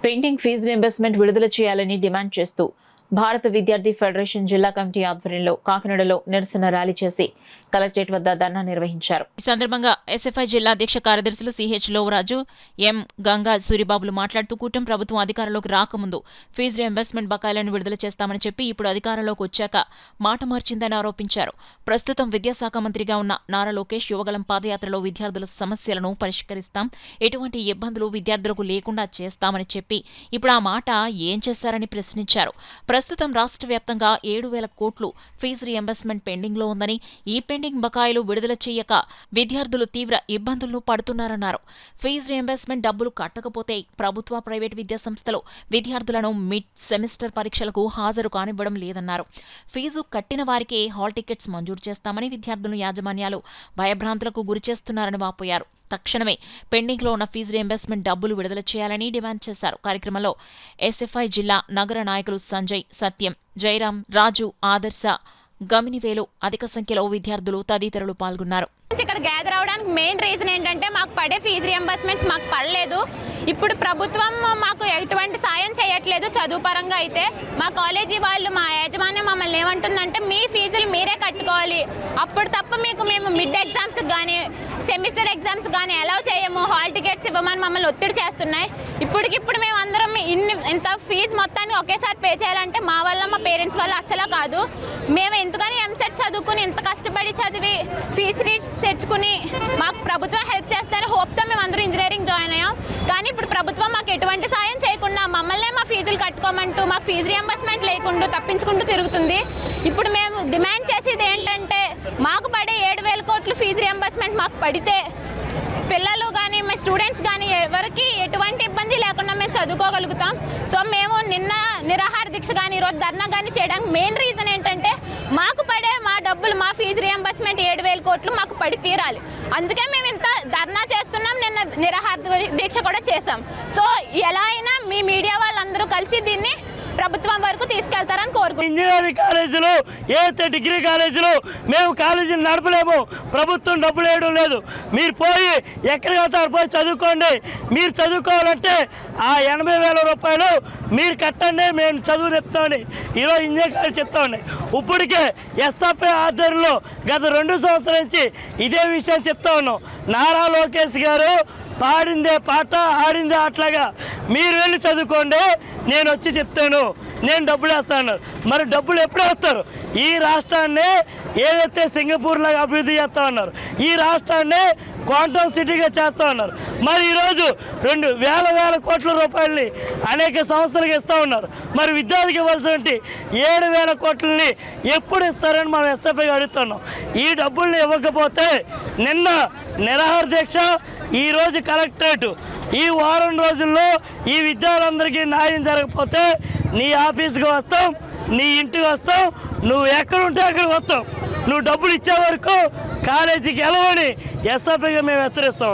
Pending fee reimbursement విడుదల చేయాలని demand చేస్తూ భారత విద్యార్థి ఫెడరేషన్ జిల్లా కమిటీ ఆధ్వర్యంలో కాకినాడలో నిరసన ర్యాలీ చేసి కలెక్టరేట్ వద్ద ధర్నా నిర్వహించారు. ఈ సందర్భంగా ఎస్ఎఫ్ఐ జిల్లా అధ్యక్ష కార్యదర్శులు సిహెచ్ లోవరాజు, ఎం గంగా సూరిబాబులు మాట్లాడుతూ కూటమి ప్రభుత్వం అధికారంలోకి రాకముందు ఫీజు రీయింబర్స్మెంట్ బకాయిలను విడుదల చేస్తామని చెప్పి ఇప్పుడు అధికారంలోకి వచ్చాక మాట మార్చిందని ఆరోపించారు. ప్రస్తుతం విద్యాశాఖ మంత్రిగా ఉన్న నారా లోకేష్ యువగళం పాదయాత్రలో విద్యార్థుల సమస్యలను పరిష్కరిస్తాం, ఎటువంటి ఇబ్బందులు విద్యార్థులకు లేకుండా చేస్తామని చెప్పి ఇప్పుడు ఆ మాట ఏం చేశారని ప్రశ్నించారు. ప్రస్తుతం రాష్ట్ర వ్యాప్తంగా 7,000 కోట్లు ఫీజు రీయింబర్స్మెంట్ పెండింగ్లో ఉందని, ఈ పెండింగ్ బకాయిలు విడుదల చేయక విద్యార్థులు తీవ్ర ఇబ్బందులను పడుతున్నారన్నారు. ఫీజు రీయింబర్స్మెంట్ డబ్బులు కట్టకపోతే ప్రభుత్వ, ప్రైవేటు విద్యాసంస్థలు విద్యార్థులను మిడ్ సెమిస్టర్ పరీక్షలకు హాజరు కానివ్వడం లేదన్నారు. ఫీజు కట్టిన వారికే హాల్ టికెట్స్ మంజూరు చేస్తామని విద్యార్థులను యాజమాన్యాలు భయభ్రాంతులకు గురిచేస్తున్నారని వాపోయారు. తక్షణమే పెండింగ్లో ఉన్న ఫీజు రీయింబర్స్మెంట్ డబ్బులు విడుదల చేయాలని డిమాండ్ చేశారు. కార్యక్రమంలో ఎస్ఎఫ్ఐ జిల్లా నగర నాయకులు సంజయ్, సత్యం, జయరాం, రాజు, ఆదర్శ, గమినివేలు, అధిక సంఖ్యలో విద్యార్థులు తదితరులు పాల్గొన్నారు. ఇక్కడ గ్యాదర్ అవడానికి మెయిన్ రీజన్ ఏంటంటే మాకు పడే ఫీజు రీయింబర్స్మెంట్స్ మాకు పడలేదు. ఇప్పుడు ప్రభుత్వం మాకు ఎటువంటి సాయం చేయట్లేదు. చదువు పరంగా అయితే మా కాలేజీ వాళ్ళు, మా యాజమాన్యం మమ్మల్ని ఏమంటుందంటే మీ ఫీజులు మీరే కట్టుకోవాలి, అప్పుడు తప్ప మీకు మేము మిడ్ ఎగ్జామ్స్ కానీ సెమిస్టర్ ఎగ్జామ్స్ కానీ అలౌ చేయము, హాల్ టికెట్స్ ఇవ్వమని మమ్మల్ని ఒత్తిడి చేస్తున్నాయి. ఇప్పటికిప్పుడు మేము అందరం ఇంత ఫీజు మొత్తాన్ని ఒకేసారి పే చేయాలంటే మా వల్ల, మా పేరెంట్స్ వల్ల అస్సలు కాదు. మేము ఎందుకని ఎంసెట్ చదువుకుని ఇంత కష్టపడి చదివి ఫీజు రీచ్ తెచ్చుకుని మాకు ప్రభుత్వం హెల్ప్ చేస్తారని హోప్తో మేము అందరూ ఇంజనీరింగ్ జాయిన్ అయ్యాం. కానీ ఇప్పుడు ప్రభుత్వం మాకు ఎటువంటి సాయం చేయకుండా మమ్మల్నే మా ఫీజులు కట్టుకోమంటూ మాకు ఫీజు రీయింబర్స్మెంట్ లేకుండా తప్పించుకుంటూ తిరుగుతుంది. ఇప్పుడు మేము డిమాండ్ చేసేది ఏంటంటే మాకు పడే 7,000 కోట్లు ఫీజు రీయింబర్స్మెంట్ మాకు పడితే పిల్లలు కానీ మా స్టూడెంట్స్ కానీ ఎవరికి ఎటువంటి ఇబ్బంది లేకుండా మేము చదువుకోగలుగుతాం. సో మేము నిన్న నిరాహార దీక్ష కానీ ఈరోజు ధర్నా కానీ చేయడానికి మెయిన్ రీజన్ ఏంటంటే మాకు పడే మా డబ్బులు, మా ఫీజు రీయింబర్స్మెంట్ 7,000 కోట్లు మాకు పడి తీరాలి. అందుకే మేము ఇంత ధర్నా చేస్తున్నాం, నిన్న నిరాహార దీక్ష కూడా చేసాం. సో ఎలా అయినా మీ మీడియా వాళ్ళందరూ కలిసి దీన్ని ప్రభుత్వం వరకు తీసుకెళ్తారని కోరుకుంటున్నాం. ఇంజనీరింగ్ కాలేజీలు, డిగ్రీ కాలేజీలు మేము కాలేజీలు నడపలేము, ప్రభుత్వం డబ్బులు వేయడం లేదు. మీరు పోయి ఎక్కడికి వెళ్తారు, పోయి చదువుకోండి. మీరు చదువుకోవాలంటే ఆ 80,000 రూపాయలు మీరు కట్టండి, మేము చదువు చెప్తామని ఈరోజు ఇంజనీరింగ్ కాలేజ్ చెప్తామండి. ఇప్పటికే ఎస్ఎఫ్ఐ ఆధ్వర్యంలో గత 2 సంవత్సరాల నుంచి ఇదే విషయం చెప్తా ఉన్నాం. నారా లోకేష్ గారు పాడిందే పాట, ఆడిందే అట్లాగా మీరు వెళ్ళి చదువుకోండి, నేను వచ్చి చెప్తాను, నేను డబ్బులు వేస్తాను. మరి డబ్బులు ఎప్పుడు వేస్తారు? ఈ రాష్ట్రాన్ని ఏదైతే సింగపూర్ లాగా అభివృద్ధి చేస్తా ఉన్నారు, ఈ రాష్ట్రాన్ని క్వాంటమ్ సిటీగా చేస్తూ ఉన్నారు. మరి ఈరోజు 2,000 కోట్ల రూపాయలని అనేక సంస్థలకు ఇస్తూ ఉన్నారు. మరి విద్యార్థికి ఇవ్వాల్సినటువంటి 7,000 కోట్లని ఎప్పుడు ఇస్తారని మనం ఎస్ఎఫ్ఐగా అడుగుతున్నాం. ఈ డబ్బుల్ని ఇవ్వకపోతే నిన్న నిరాహార దీక్ష, ఈరోజు కలెక్టరేట్, ఈ వారం రోజుల్లో ఈ విద్యార్థులందరికీ న్యాయం జరగకపోతే నీ ఆఫీస్కి వస్తాం, నీ ఇంటికి వస్తాం, నువ్వు ఎక్కడుంటే అక్కడికి వస్తాం. నువ్వు డబ్బులు ఇచ్చే వరకు కాలేజీకి వెళ్ళవని ఎస్ఎఫ్ఐగా మేము హెచ్చరిస్తాం.